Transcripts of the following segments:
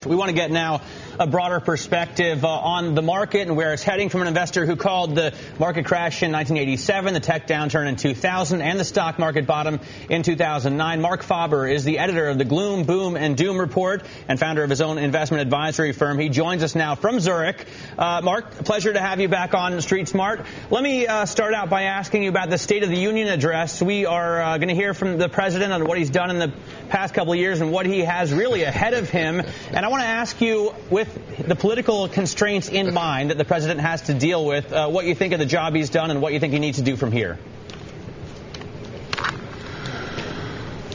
We want to get now a broader perspective on the market and where it's heading from an investor who called the market crash in 1987, the tech downturn in 2000, and the stock market bottom in 2009. Marc Faber is the editor of the Gloom, Boom, and Doom report and founder of his own investment advisory firm. He joins us now from Zurich. Marc, a pleasure to have you back on Street Smart. Let me start out by asking you about the State of the Union address. We are going to hear from the president on what he's done in the past couple of years and what he has really ahead of him. And I want to ask you, with the political constraints in mind that the president has to deal with, what you think of the job he's done and what you think he needs to do from here.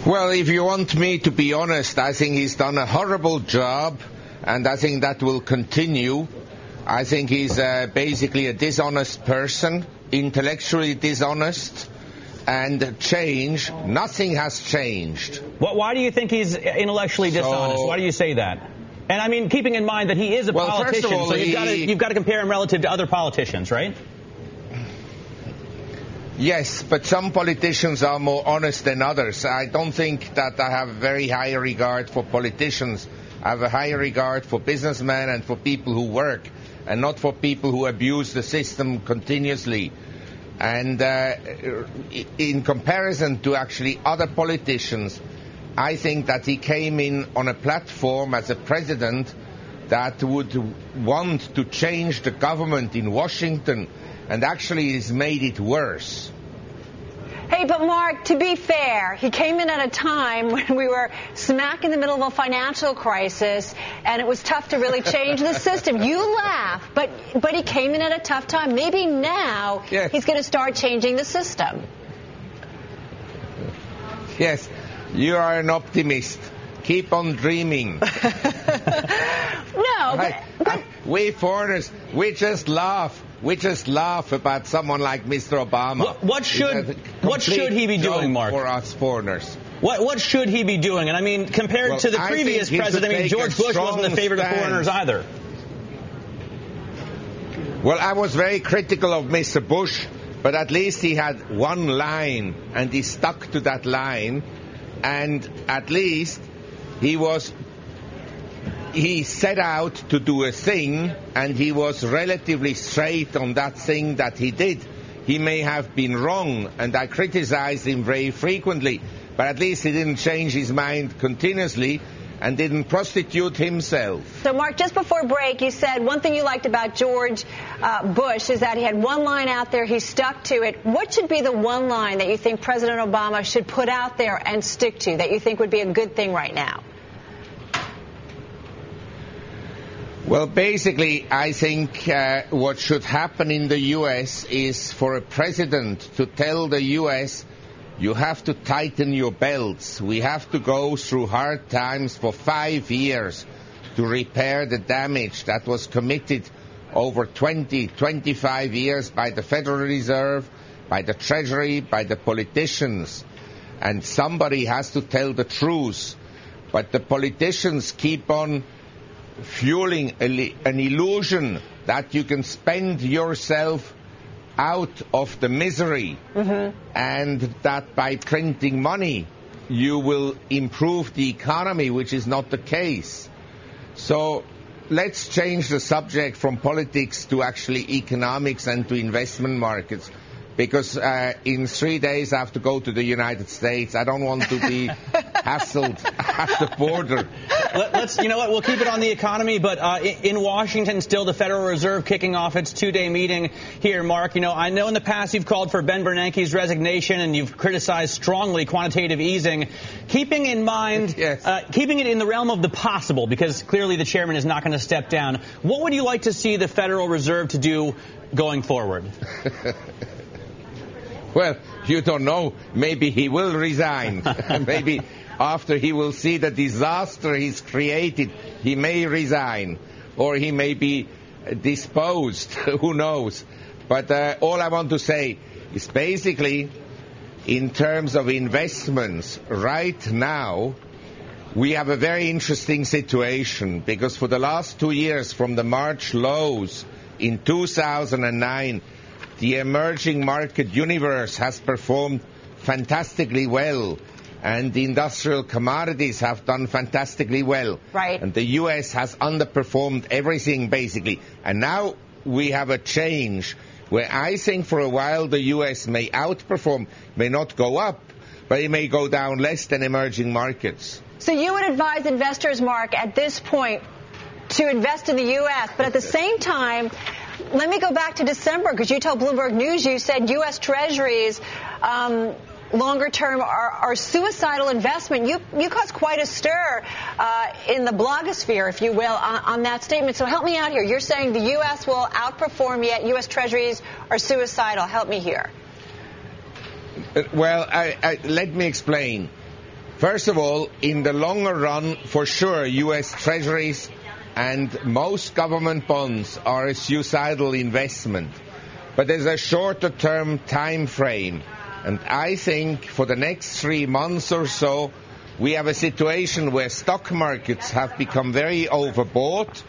Well, if you want me to be honest, I think he's done a horrible job, and I think that will continue. I think he's basically a dishonest person, intellectually dishonest, and nothing has changed. Why do you think he's intellectually dishonest? Why do you say that? And I mean, keeping in mind that he is a politician, first of all, so you've got to compare him relative to other politicians, right? Yes, but some politicians are more honest than others. I don't think that I have a very high regard for politicians. I have a high regard for businessmen and for people who work, and not for people who abuse the system continuously. And in comparison to actually other politicians, I think that he came in on a platform as a president that would want to change the government in Washington, and actually has made it worse. Hey, but Mark, to be fair, he came in at a time when we were smack in the middle of a financial crisis, and it was tough to really change the system. You laugh, but he came in at a tough time. Maybe now he's going to start changing the system. Yes, you are an optimist. Keep on dreaming. No, but we foreigners, we just laugh. We just laugh about someone like Mr. Obama. What should he be doing, Mark? For us foreigners. What should he be doing? And I mean, compared to the previous president, I mean, George Bush wasn't the favorite of foreigners either. Well, I was very critical of Mr. Bush, but at least he had one line, and he stuck to that line, and at least he set out to do a thing, and he was relatively straight on that thing that he did. He may have been wrong, and I criticized him very frequently, but at least he didn't change his mind continuously and didn't prostitute himself. So, Mark, just before break, you said one thing you liked about George Bush is that he had one line out there, he stuck to it. What should be the one line that you think President Obama should put out there and stick to, that you think would be a good thing right now? Well, basically, I think what should happen in the U.S. is for a president to tell the U.S., you have to tighten your belts. We have to go through hard times for 5 years to repair the damage that was committed over 25 years by the Federal Reserve, by the Treasury, by the politicians. And somebody has to tell the truth. But the politicians keep on fueling an illusion that you can spend yourself out of the misery, and that by printing money you will improve the economy, which is not the case. So let's change the subject from politics to actually economics and to investment markets. Because in 3 days I have to go to the United States. I don't want to be hassled at the border. You know what, we'll keep it on the economy, but in Washington still, the Federal Reserve kicking off its 2-day meeting here, Mark. You know, I know in the past you've called for Ben Bernanke's resignation and you've criticized strongly quantitative easing. Keeping in mind, keeping it in the realm of the possible, because clearly the chairman is not going to step down, what would you like to see the Federal Reserve to do going forward? Well, you don't know. Maybe he will resign. Maybe after he will see the disaster he's created, he may resign. Or he may be disposed. Who knows? But all I want to say is basically, in terms of investments, right now, we have a very interesting situation. Because for the last 2 years, from the March lows in 2009, the emerging market universe has performed fantastically well. and the industrial commodities have done fantastically well. Right. And the U.S. has underperformed everything, basically. And now we have a change where I think for a while the U.S. may outperform, may not go up, but it may go down less than emerging markets. So you would advise investors, Mark, at this point to invest in the U.S., but at the same time, let me go back to December, because you told Bloomberg News, you said U.S. Treasuries longer term are suicidal investment. You caused quite a stir in the blogosphere, if you will, on that statement. So help me out here. You're saying the U.S. will outperform, yet U.S. Treasuries are suicidal. Help me here. Well, let me explain. First of all, in the longer run, for sure, U.S. Treasuries and most government bonds are a suicidal investment. But there's a shorter-term time frame. And I think for the next 3 months or so, we have a situation where stock markets have become very overbought,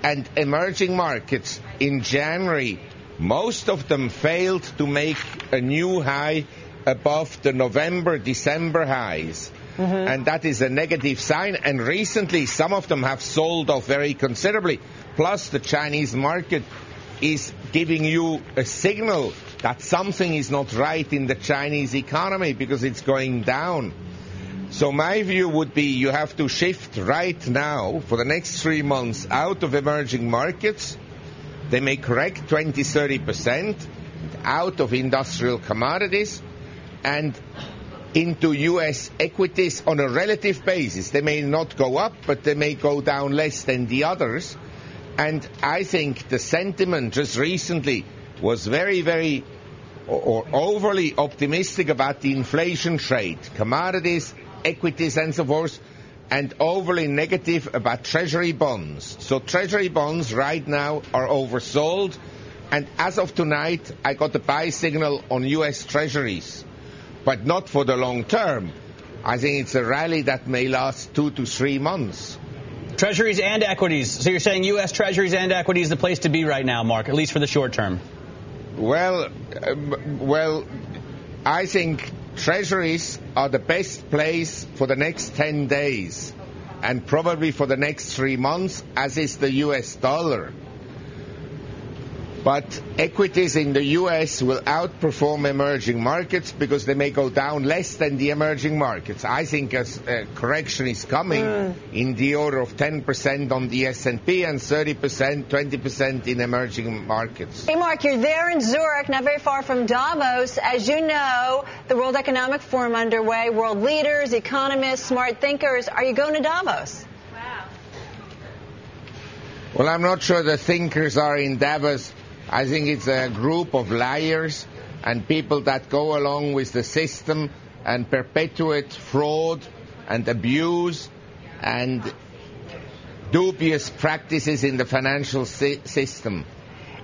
and emerging markets in January, most of them failed to make a new high above the November-December highs. Mm-hmm. And that is a negative sign. And recently, some of them have sold off very considerably. Plus, the Chinese market is giving you a signal that something is not right in the Chinese economy because it's going down. So my view would be you have to shift right now for the next 3 months out of emerging markets. They may correct 20-30% out of industrial commodities and into U.S. equities on a relative basis. They may not go up, but they may go down less than the others. And I think the sentiment just recently was very or overly optimistic about the inflation trade, commodities, equities and so forth, and overly negative about treasury bonds. So treasury bonds right now are oversold, and as of tonight I got a buy signal on U.S. treasuries, but not for the long term. I think it's a rally that may last 2 to 3 months. Treasuries and equities. So you're saying U.S. Treasuries and equities is the place to be right now, Mark, at least for the short term? Well, I think treasuries are the best place for the next 10 days and probably for the next 3 months, as is the U.S. dollar. But equities in the U.S. will outperform emerging markets because they may go down less than the emerging markets. I think a correction is coming in the order of 10% on the S&P and 30%, 20% in emerging markets. Hey, Mark, you're there in Zurich, not very far from Davos. As you know, the World Economic Forum underway, world leaders, economists, smart thinkers. Are you going to Davos? Well, I'm not sure the thinkers are in Davos. I think it's a group of liars and people that go along with the system and perpetuate fraud and abuse and dubious practices in the financial system.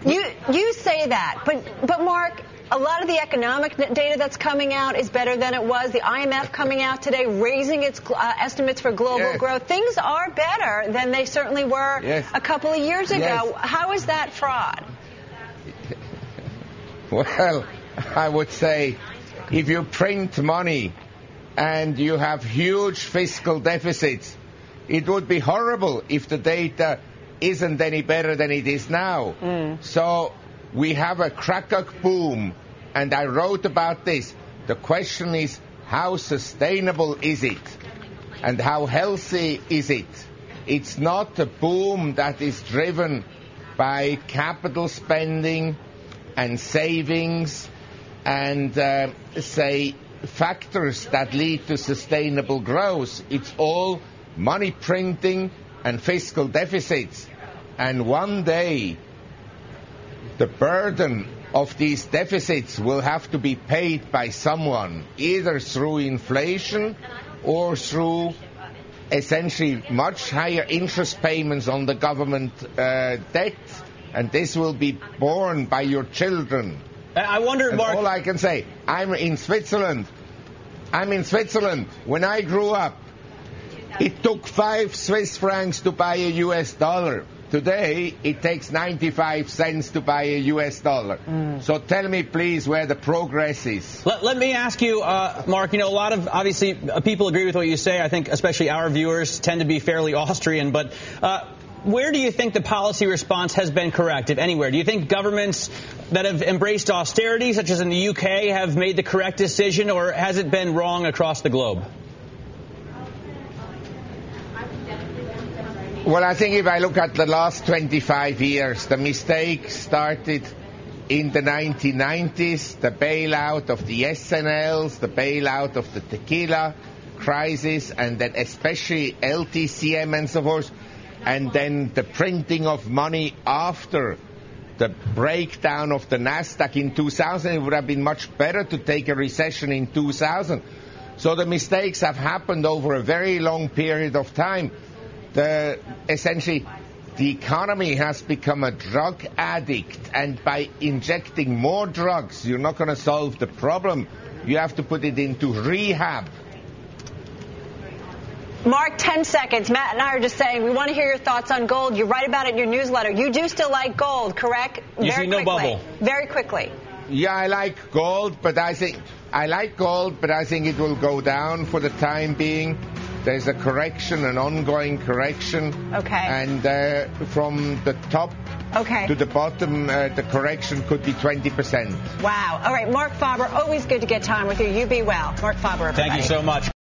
You say that, but Mark, a lot of the economic data that's coming out is better than it was. The IMF coming out today, raising its estimates for global growth. Things are better than they certainly were a couple of years ago. How is that fraud? Well, I would say if you print money and you have huge fiscal deficits, it would be horrible if the data isn't any better than it is now. So we have a crack boom, and I wrote about this. The question is, how sustainable is it? And how healthy is it? It's not a boom that is driven by capital spending and savings and, say, factors that lead to sustainable growth. It's all money printing and fiscal deficits. And one day, the burden of these deficits will have to be paid by someone, either through inflation or through essentially much higher interest payments on the government debt. And this will be borne by your children. I wonder, Mark. All I can say, I'm in Switzerland. When I grew up, It took 5 Swiss francs to buy a US dollar. Today, it takes 95 cents to buy a US dollar. So tell me, please, where the progress is. Let me ask you, Mark, a lot of, obviously, people agree with what you say. I think especially our viewers tend to be fairly Austrian. But where do you think the policy response has been correct, if anywhere? Do you think governments that have embraced austerity, such as in the UK, have made the correct decision, or has it been wrong across the globe? Well, I think if I look at the last 25 years, the mistake started in the 1990s, the bailout of the SNLs, the bailout of the tequila crisis, and then especially LTCM and so forth, and then the printing of money after the breakdown of the Nasdaq in 2000. It would have been much better to take a recession in 2000. So the mistakes have happened over a very long period of time. Essentially, the economy has become a drug addict, and by injecting more drugs, you're not going to solve the problem. You have to put it into rehab. Mark, 10 seconds. Matt and I are just saying we want to hear your thoughts on gold. You write about it in your newsletter. You do still like gold, correct? You see no bubble. Very quickly. Yeah, I like gold, but I think it will go down for the time being. There's a correction, an ongoing correction. Okay. And from the top to the bottom, the correction could be 20%. Wow. All right, Marc Faber, always good to get time with you. You be well. Marc Faber, everybody. Thank you so much.